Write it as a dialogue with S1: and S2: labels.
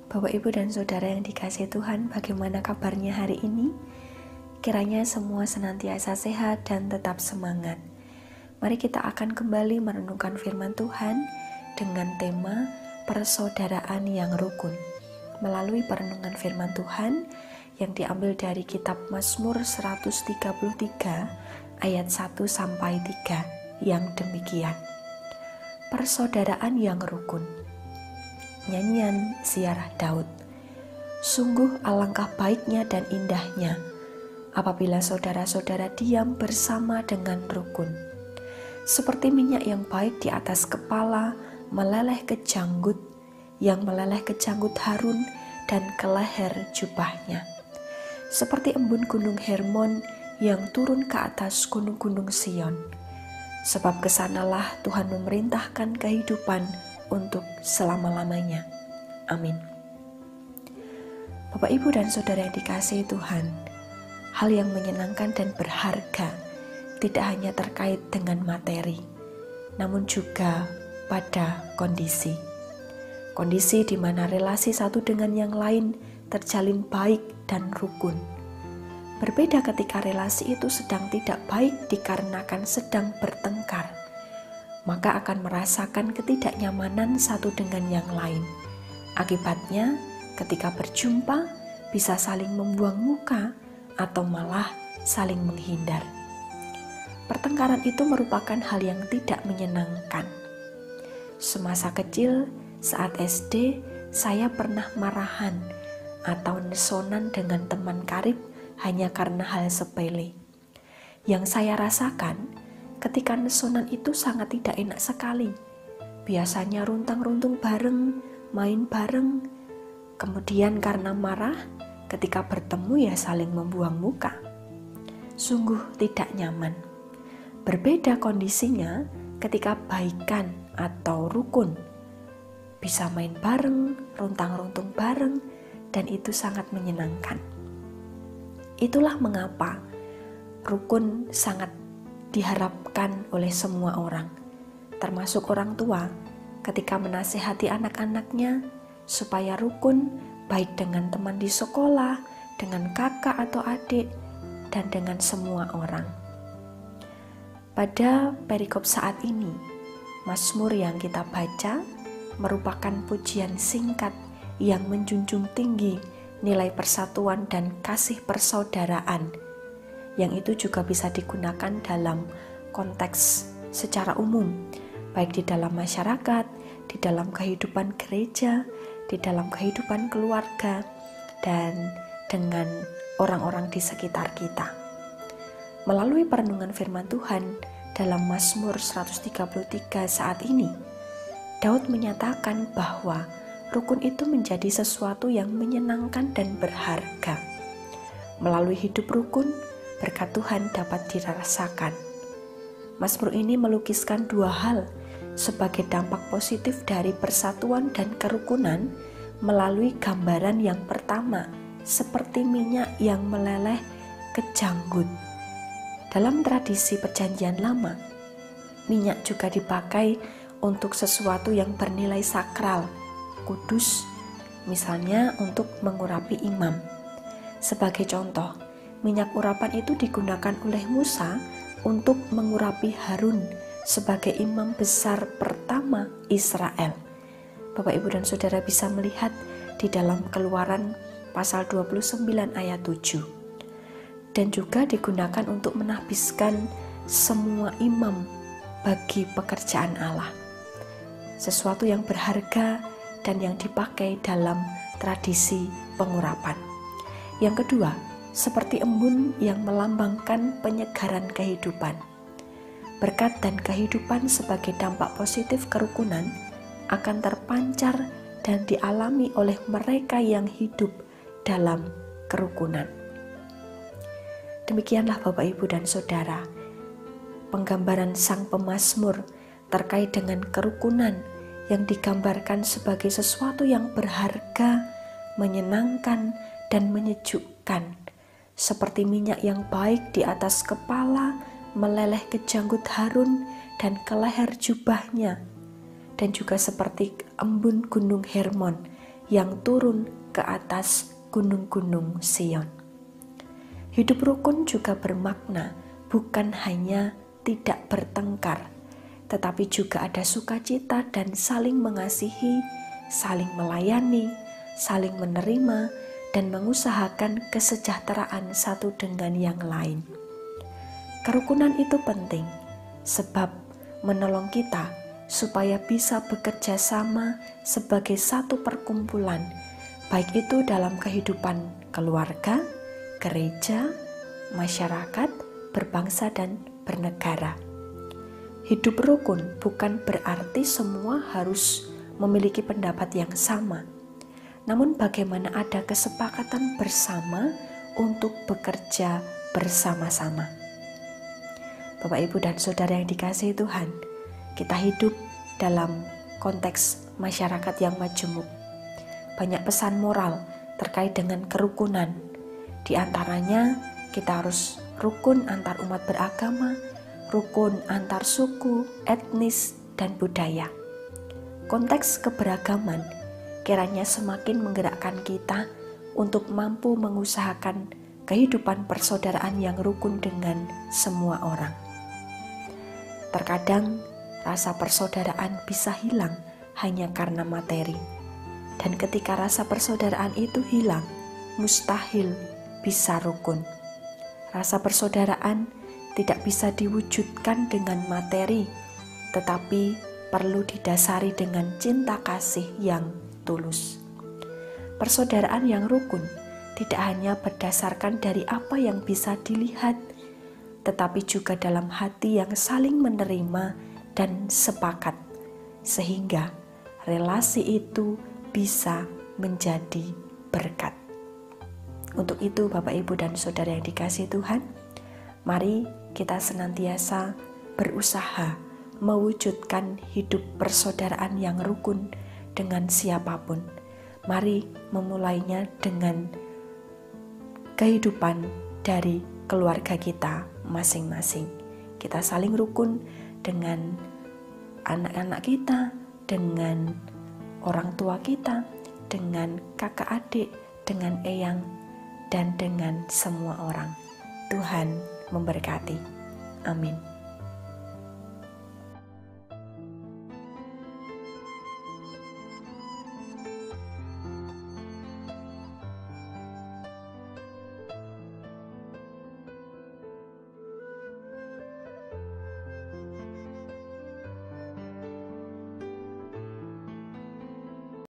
S1: Bapak, Ibu, dan Saudara yang dikasihi Tuhan, bagaimana kabarnya hari ini? Kiranya semua senantiasa sehat dan tetap semangat. Mari kita akan kembali merenungkan firman Tuhan dengan tema persaudaraan yang rukun. Melalui perenungan firman Tuhan yang diambil dari kitab Mazmur 133 ayat 1-3 yang demikian. Persaudaraan yang rukun. Nyanyian Ziarah Daud. Sungguh alangkah baiknya dan indahnya apabila saudara-saudara diam bersama dengan rukun. Seperti minyak yang baik di atas kepala meleleh ke janggut, yang meleleh ke janggut Harun dan ke leher jubahnya. Seperti embun gunung Hermon yang turun ke atas gunung-gunung Sion. Sebab kesanalah Tuhan memerintahkan kehidupan untuk selama-lamanya. Amin. Bapak, Ibu, dan Saudara yang dikasihi Tuhan, hal yang menyenangkan dan berharga tidak hanya terkait dengan materi, namun juga pada kondisi. Kondisi di mana relasi satu dengan yang lain terjalin baik dan rukun. Berbeda ketika relasi itu sedang tidak baik dikarenakan sedang bertengkar, maka akan merasakan ketidaknyamanan satu dengan yang lain. Akibatnya, ketika berjumpa, bisa saling membuang muka atau malah saling menghindar. Pertengkaran itu merupakan hal yang tidak menyenangkan. Semasa kecil, saat SD, saya pernah marahan atau nesonan dengan teman karib hanya karena hal sepele. Yang saya rasakan, ketika nesonan itu sangat tidak enak sekali. Biasanya runtang-runtung bareng, main bareng. Kemudian karena marah, ketika bertemu ya saling membuang muka. Sungguh tidak nyaman. Berbeda kondisinya ketika baikan atau rukun. Bisa main bareng, runtang-runtung bareng, dan itu sangat menyenangkan. Itulah mengapa rukun sangat diharapkan oleh semua orang, termasuk orang tua, ketika menasihati anak-anaknya supaya rukun baik dengan teman di sekolah, dengan kakak atau adik, dan dengan semua orang. Pada perikop saat ini, Mazmur yang kita baca merupakan pujian singkat yang menjunjung tinggi nilai persatuan dan kasih persaudaraan, yang itu juga bisa digunakan dalam konteks secara umum, baik di dalam masyarakat, di dalam kehidupan gereja, di dalam kehidupan keluarga, dan dengan orang-orang di sekitar kita. Melalui perenungan firman Tuhan dalam Mazmur 133 saat ini, Daud menyatakan bahwa rukun itu menjadi sesuatu yang menyenangkan dan berharga. Melalui hidup rukun, berkat Tuhan dapat dirasakan. Mazmur ini melukiskan dua hal sebagai dampak positif dari persatuan dan kerukunan melalui gambaran yang pertama, seperti minyak yang meleleh ke janggut. Dalam tradisi Perjanjian Lama, minyak juga dipakai untuk sesuatu yang bernilai sakral, kudus, misalnya untuk mengurapi imam. Sebagai contoh, minyak urapan itu digunakan oleh Musa untuk mengurapi Harun sebagai imam besar pertama Israel. Bapak, Ibu, dan Saudara bisa melihat di dalam Keluaran pasal 29 ayat 7. Dan juga digunakan untuk menahbiskan semua imam bagi pekerjaan Allah. Sesuatu yang berharga dan yang dipakai dalam tradisi pengurapan. Yang kedua, seperti embun yang melambangkan penyegaran kehidupan. Berkat dan kehidupan sebagai dampak positif kerukunan akan terpancar dan dialami oleh mereka yang hidup dalam kerukunan. Demikianlah Bapak, Ibu, dan Saudara, penggambaran sang pemazmur terkait dengan kerukunan yang digambarkan sebagai sesuatu yang berharga, menyenangkan, dan menyejukkan. Seperti minyak yang baik di atas kepala meleleh ke janggut Harun dan ke leher jubahnya, dan juga seperti embun gunung Hermon yang turun ke atas gunung-gunung Sion. Hidup rukun juga bermakna bukan hanya tidak bertengkar, tetapi juga ada sukacita dan saling mengasihi, saling melayani, saling menerima, dan mengusahakan kesejahteraan satu dengan yang lain. Kerukunan itu penting, sebab menolong kita supaya bisa bekerja sama sebagai satu perkumpulan, baik itu dalam kehidupan keluarga, gereja, masyarakat, berbangsa, dan bernegara. Hidup rukun bukan berarti semua harus memiliki pendapat yang sama, namun bagaimana ada kesepakatan bersama untuk bekerja bersama-sama. Bapak, Ibu, dan Saudara yang dikasihi Tuhan, kita hidup dalam konteks masyarakat yang majemuk. Banyak pesan moral terkait dengan kerukunan. Di antaranya, kita harus rukun antar umat beragama, rukun antar suku, etnis, dan budaya. Konteks keberagaman kiranya semakin menggerakkan kita untuk mampu mengusahakan kehidupan persaudaraan yang rukun dengan semua orang. Terkadang rasa persaudaraan bisa hilang hanya karena materi. Dan ketika rasa persaudaraan itu hilang, mustahil bisa rukun. Rasa persaudaraan tidak bisa diwujudkan dengan materi, tetapi perlu didasari dengan cinta kasih yang tulus. Persaudaraan yang rukun tidak hanya berdasarkan dari apa yang bisa dilihat, tetapi juga dalam hati yang saling menerima dan sepakat, sehingga relasi itu bisa menjadi berkat. Untuk itu, Bapak, Ibu, dan Saudara yang dikasihi Tuhan, mari kita senantiasa berusaha mewujudkan hidup persaudaraan yang rukun dengan siapapun. Mari memulainya dengan kehidupan dari keluarga kita masing-masing. Kita saling rukun dengan anak-anak kita, dengan orang tua kita, dengan kakak adik, dengan eyang, dan dengan semua orang. Tuhan memberkati. Amin.